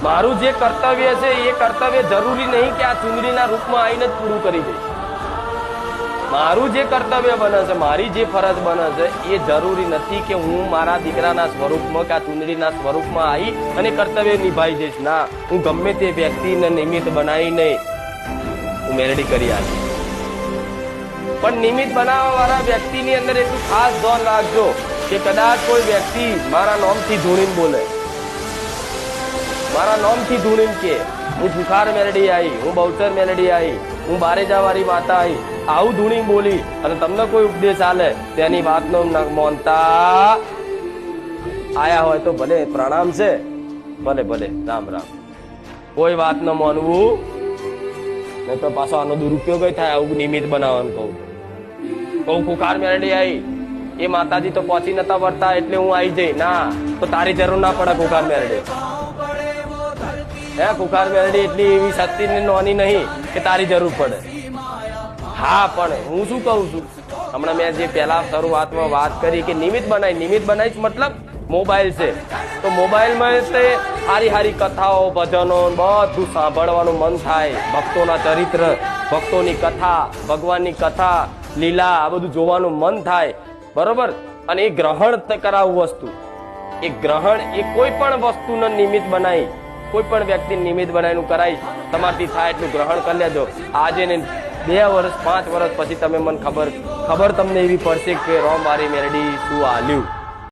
મારું જે કર્તવ્ય છે એ કર્તવ્ય જરૂરી નહીં કે આ ચુંદડીના રૂપમાં આવીને જ પૂરું કરી દઈશ. મારું જે કર્તવ્ય બને છે, મારી જે ફરજ બને છે એ જરૂરી નથી કે હું મારા દીકરાના સ્વરૂપમાં કે આ ચુંદડીના સ્વરૂપમાં આવી અને કર્તવ્ય નિભાવી દઈશ. ના, હું ગમે તે વ્યક્તિને નિમિત્ત બનાવીને હું મેલડી કરી આપીશ. પણ નિમિત્ત બનાવવા વાળા વ્યક્તિની અંદર એટલું ખાસ ધ્યાન રાખજો કે કદાચ કોઈ વ્યક્તિ મારા નામથી ધૂણીને બોલે, મારા નામથી ધૂણીને કે હું ભૂખાર મેલડી આવી, હું બહુચર મેલડી આવી, હું બારેજાવાળી માતા આવી, આવું ધૂણી બોલી અને તમને કોઈ ઉપદેશ આલે તેની વાતનો માનતા આયા હોય તો ભલે પ્રણામ છે, ભલે ભલે રામ રામ. કોઈ વાત ન માનવું નહીં તો પાછો આનો દુરુપયોગ થાય. આવું નિમિત્ત બનાવવાનું કહું કુકાર મેલડી આવી, એ માતાજી તો પહોંચી નતા વળતા એટલે હું આવી જઈ. ના, તો તારી જરૂર ના પડે કુકાર મેલડી. હે, કુકાર મેલડી એટલી એવી સસ્તી ને નોની નહીં કે તારી જરૂર પડે. હા, પણ હું શું કહું છું, હમણાં મેં જે પહેલા શરૂઆતમાં વાત કરી કે નિમિત્ત બનાવી મતલબ મોબાઈલ છે, તો મોબાઈલમાં તે હારી હારી કથાઓ, ભજનો બધું સાંભળવાનું મન થાય. ભક્તોના ચરિત્ર, ભક્તોની કથા, ભગવાનની કથા, લીલા, આ બધું જોવાનું મન થાય. બરોબર. અને એ ગ્રહણ કરાવવું વસ્તુ, એ ગ્રહણ એ કોઈ પણ વસ્તુને નિમિત્ત બનાવી, કોઈ પણ વ્યક્તિ નિમિત્ત બનાવીને કરાવીશ, તમારથી થાય એટલું ગ્રહણ કરી લેજો. આજે ને 2 વર્ષ 5 વર્ષ પછી તમે મને ખબર તમને એવી પડશે કે રોમ મારી મેલડી શું હાલ્યું.